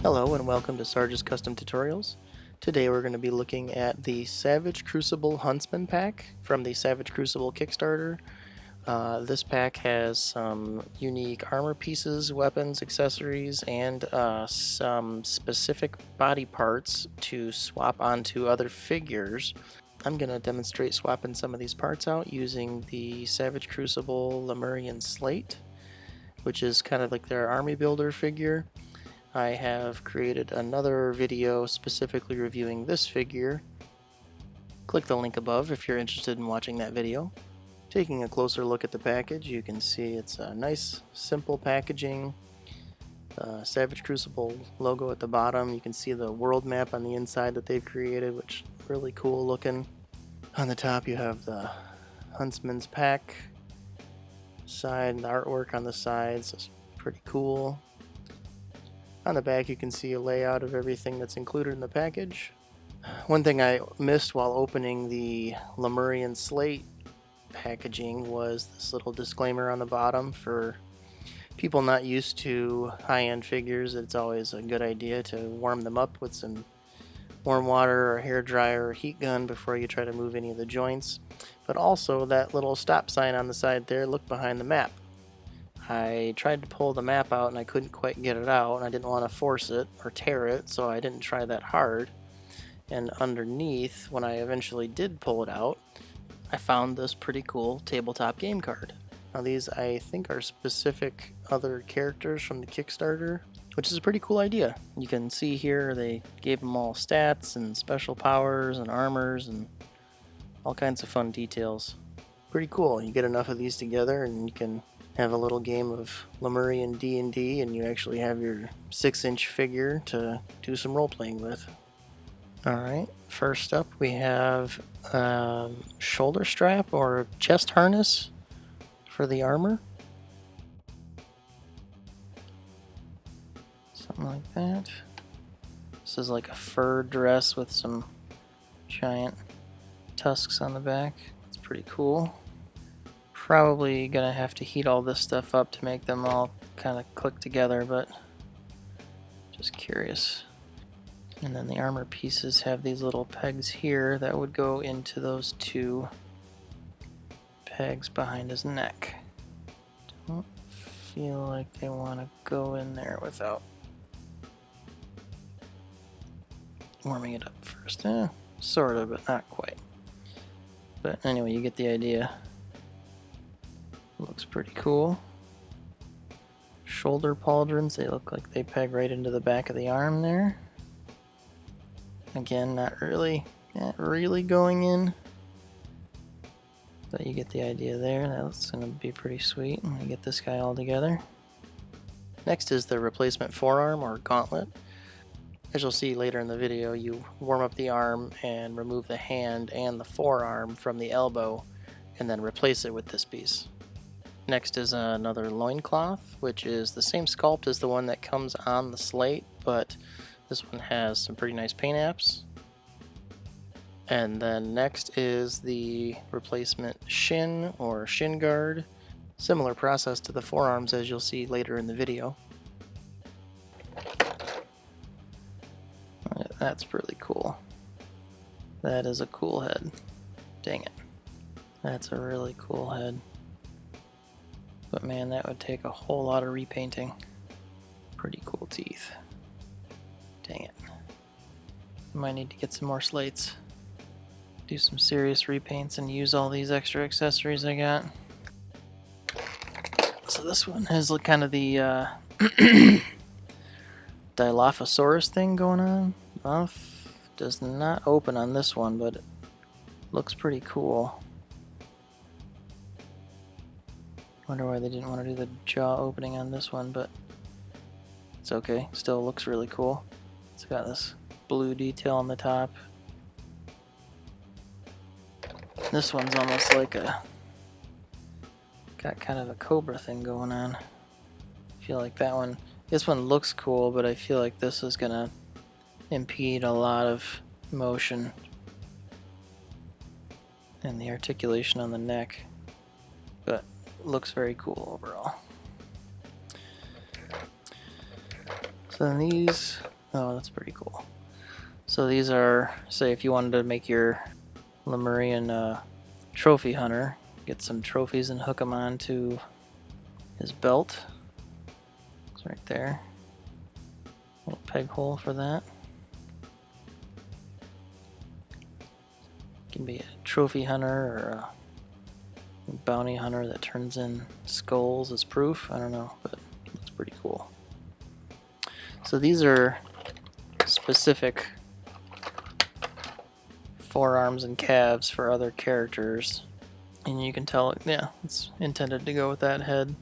Hello and welcome to Sarge's Custom Tutorials. Today we're going to be looking at the Savage Crucible Huntsman pack from the Savage Crucible Kickstarter. This pack has some unique armor pieces, weapons, accessories, and some specific body parts to swap onto other figures. I'm going to demonstrate swapping some of these parts out using the Savage Crucible Lemurian Slate, which is kind of like their army builder figure. I have created another video specifically reviewing this figure. Click the link above if you're interested in watching that video. Taking a closer look at the package, you can see it's a nice, simple packaging. Savage Crucible logo at the bottom. You can see the world map on the inside that they've created, which is really cool looking. On the top you have the Huntsman's pack side, and the artwork on the sides is pretty cool. On the back you can see a layout of everything that's included in the package. One thing I missed while opening the Lemurian Slate packaging was this little disclaimer on the bottom. For people not used to high-end figures, it's always a good idea to warm them up with some warm water or hair dryer or heat gun before you try to move any of the joints. But also that little stop sign on the side there, look behind the map. I tried to pull the map out and I couldn't quite get it out, and I didn't want to force it or tear it, so I didn't try that hard. And underneath, when I eventually did pull it out, I found this pretty cool tabletop game card. Now these I think are specific other characters from the Kickstarter, which is a pretty cool idea. You can see here they gave them all stats and special powers and armors and all kinds of fun details. Pretty cool. You get enough of these together and you can have a little game of Lemurian D&D, and you actually have your 6-inch figure to do some role-playing with. Alright, first up we have a shoulder strap or chest harness for the armor. Something like that. This is like a fur dress with some giant tusks on the back. It's pretty cool. Probably gonna have to heat all this stuff up to make them all kind of click together, but just curious. And then the armor pieces have these little pegs here that would go into those two pegs behind his neck. Don't feel like they want to go in there without warming it up first. Sort of, but not quite. But anyway, you get the idea. Looks pretty cool. Shoulder pauldrons, they look like they peg right into the back of the arm there. Again, not really going in, but you get the idea there. That's going to be pretty sweet when we get this guy all together. Next is the replacement forearm or gauntlet. As you'll see later in the video, you warm up the arm and remove the hand and the forearm from the elbow and then replace it with this piece. Next is another loincloth, which is the same sculpt as the one that comes on the slate, but this one has some pretty nice paint apps. And then next is the replacement shin or shin guard. Similar process to the forearms as you'll see later in the video. That's really cool. That is a cool head. Dang it. That's a really cool head. But man, that would take a whole lot of repainting. Pretty cool teeth. Dang it. Might need to get some more slates. Do some serious repaints and use all these extra accessories I got. So this one has kind of the Dilophosaurus thing going on. Mouth does not open on this one, but it looks pretty cool. Wonder why they didn't want to do the jaw opening on this one, but it's okay. Still looks really cool. It's got this blue detail on the top. This one's almost like got kind of a cobra thing going on. I feel like this one looks cool, but I feel like this is gonna impede a lot of motion and the articulation on the neck, but looks very cool overall. So then these Oh, that's pretty cool. So these are, say if you wanted to make your Lemurian trophy hunter, get some trophies and hook them onto his belt. It's right there. Little peg hole for that. Can be a trophy hunter or a bounty hunter that turns in skulls as proof. I don't know, but it's pretty cool. So these are specific forearms and calves for other characters, and you can tell, yeah, it's intended to go with that head.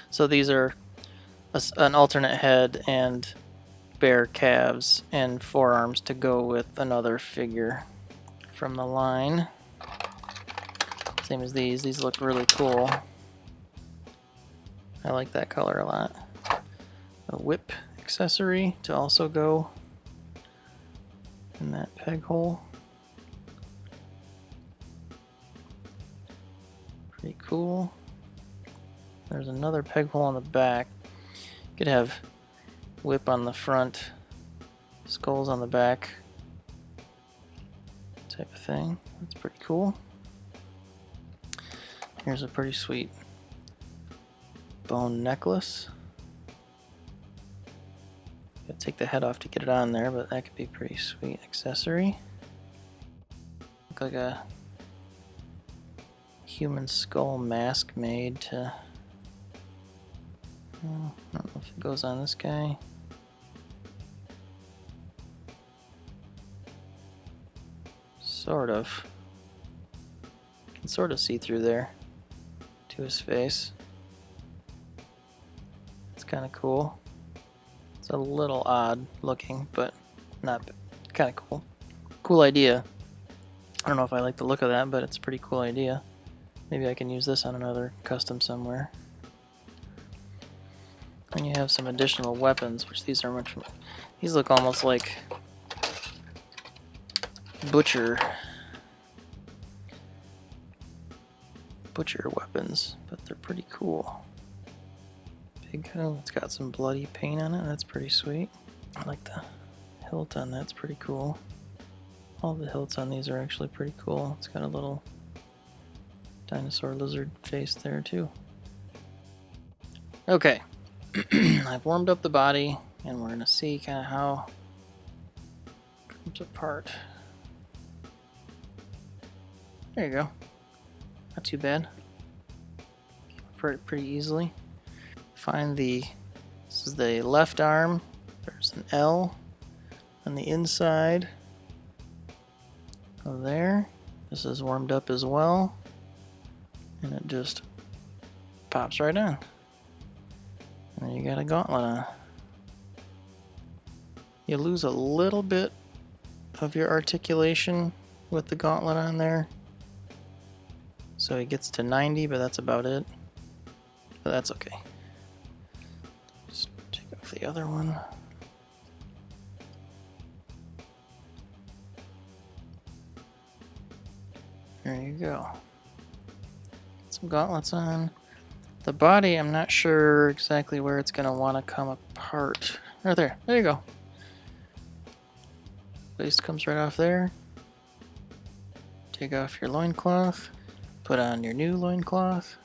So these are an alternate head and bare calves and forearms to go with another figure from the line. Same as these. These look really cool. I like that color a lot. A whip accessory to also go in that peg hole. Pretty cool. There's another peg hole on the back. You could have whip on the front, skulls on the back, type of thing. That's pretty cool. Here's a pretty sweet bone necklace. Gotta take the head off to get it on there, but that could be pretty sweet accessory. Look like a human skull mask made to, I don't know if it goes on this guy. Sort of. You can sort of see through there to his face. It's kind of cool. It's a little odd looking, but not kind of cool. Cool idea. I don't know if I like the look of that, but it's a pretty cool idea. Maybe I can use this on another custom somewhere. And you have some additional weapons, which these are much more, these look almost like butcher weapons, but they're pretty cool. Big, oh, it's got some bloody paint on it. That's pretty sweet. I like the hilt on that's pretty cool. All the hilts on these are actually pretty cool. It's got a little dinosaur lizard face there too. Okay, I've warmed up the body, and we're gonna see kind of how it comes apart. There you go. Not too bad. Pretty easily. Find this is the left arm. There's an L on the inside. Go there. This is warmed up as well. And it just pops right on. And you got a gauntlet on. You lose a little bit of your articulation with the gauntlet on there. So it gets to 90, but that's about it. But that's okay. Just take off the other one. There you go. Some gauntlets on. The body, I'm not sure exactly where it's going to want to come apart. Right there. There you go. Waist comes right off there. Take off your loincloth. Put on your new loincloth.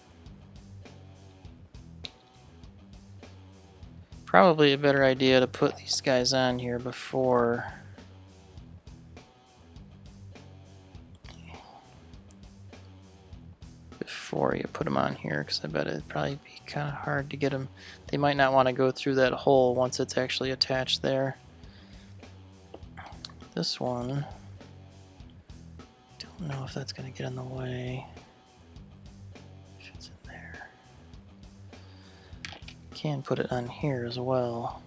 Probably a better idea to put these guys on here before you put them on here, because I bet it'd probably be kind of hard to get them. They might not want to go through that hole once it's actually attached there. This one, don't know if that's going to get in the way. If it's in there. Can put it on here as well.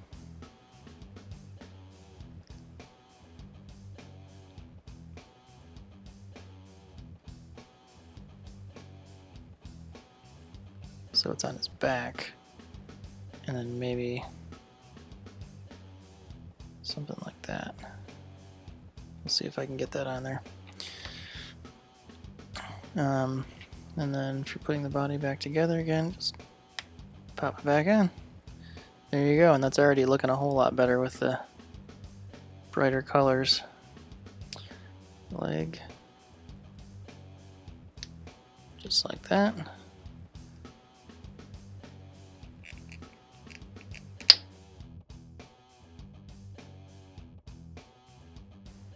So it's on his back, and then maybe something like that. We'll see if I can get that on there. And then if you're putting the body back together again, just pop it back on. There you go, and that's already looking a whole lot better with the brighter colors. Leg. Just like that.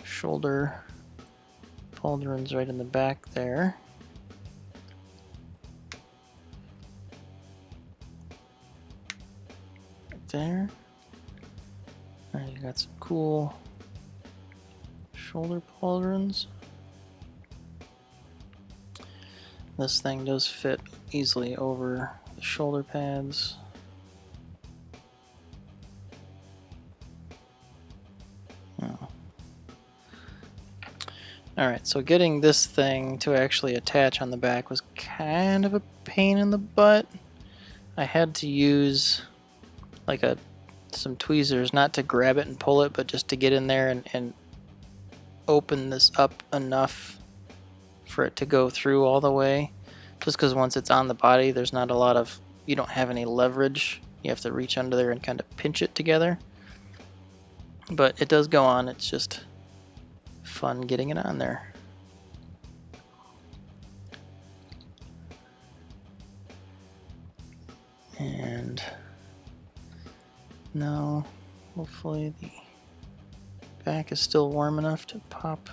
Shoulder pauldrons right in the back there. Right there. And you got some cool shoulder pauldrons. This thing does fit easily over the shoulder pads. Alright, so getting this thing to actually attach on the back was kind of a pain in the butt. I had to use like some tweezers, not to grab it and pull it, but just to get in there and open this up enough for it to go through all the way. Just because once it's on the body, there's not a lot of, you don't have any leverage. You have to reach under there and kind of pinch it together. But it does go on, it's just fun getting it on there. And now hopefully the back is still warm enough to pop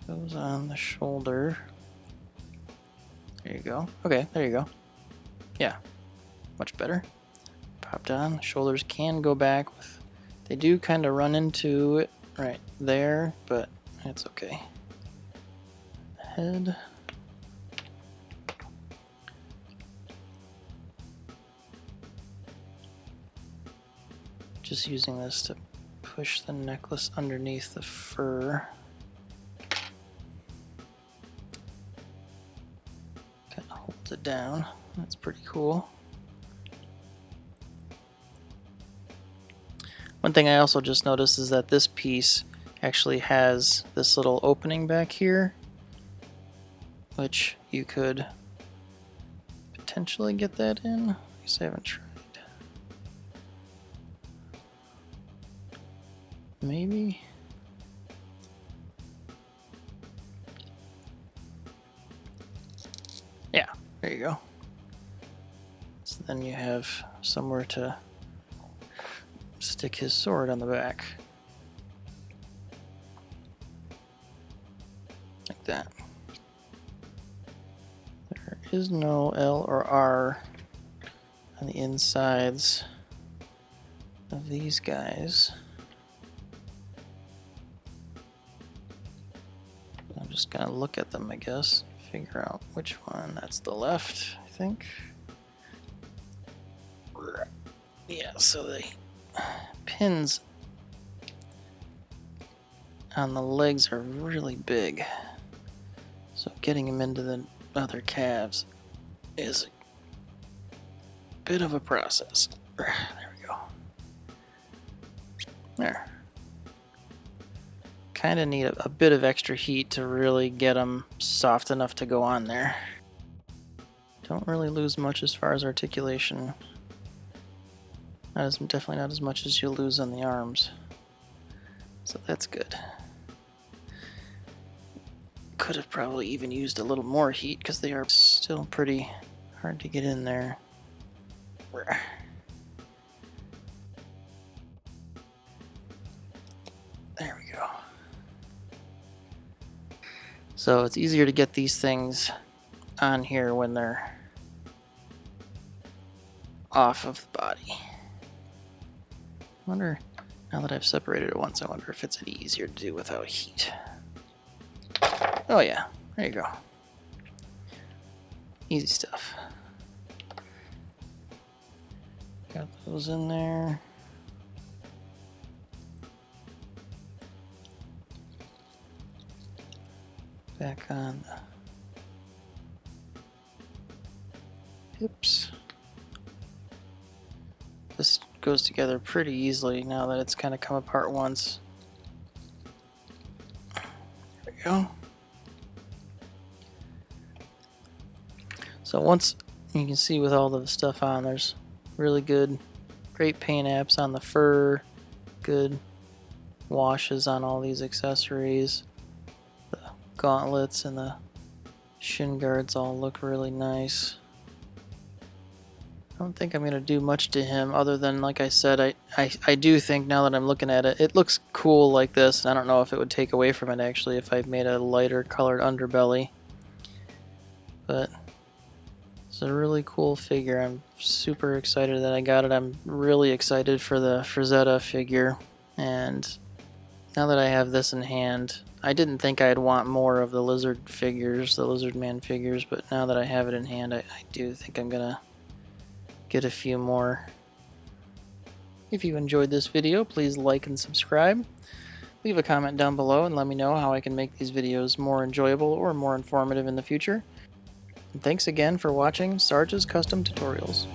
those on the shoulder. There you go. Okay, there you go. Yeah, much better. Popped on. Shoulders can go back with, they do kind of run into it right there, but it's okay. Head. Just using this to push the necklace underneath the fur. Kind of holds it down. That's pretty cool. One thing I also just noticed is that this piece actually has this little opening back here, which you could potentially get that in. I guess I haven't tried. Maybe. Yeah, there you go. So then you have somewhere to stick his sword on the back. Like that. There is no L or R on the insides of these guys. I'm just gonna look at them, I guess, figure out which one. That's the left, I think. Yeah, so the pins on the legs are really big, so getting them into the other calves is a bit of a process. There we go. There. Kind of need a bit of extra heat to really get them soft enough to go on there. Don't really lose much as far as articulation. Definitely not as much as you lose on the arms. So that's good. Could have probably even used a little more heat because they are still pretty hard to get in there. There we go. So it's easier to get these things on here when they're off of the body. I wonder, now that I've separated it once, I wonder if it's any easier to do without heat. Oh yeah, there you go. Easy stuff. Got those in there. Back on the hips. This goes together pretty easily now that it's kind of come apart once. There we go. So once you can see with all the stuff on, there's really great paint apps on the fur, good washes on all these accessories. The gauntlets and the shin guards all look really nice. I don't think I'm going to do much to him other than, like I said, I do think now that I'm looking at it, it looks cool like this. I don't know if it would take away from it actually if I made a lighter colored underbelly. But it's a really cool figure. I'm super excited that I got it. I'm really excited for the Frazetta figure. And now that I have this in hand, I didn't think I'd want more of the lizard figures, the lizard man figures, but now that I have it in hand, I do think I'm going to get a few more. If you enjoyed this video, please like and subscribe. Leave a comment down below and let me know how I can make these videos more enjoyable or more informative in the future. And thanks again for watching Sarge's Custom Tutorials.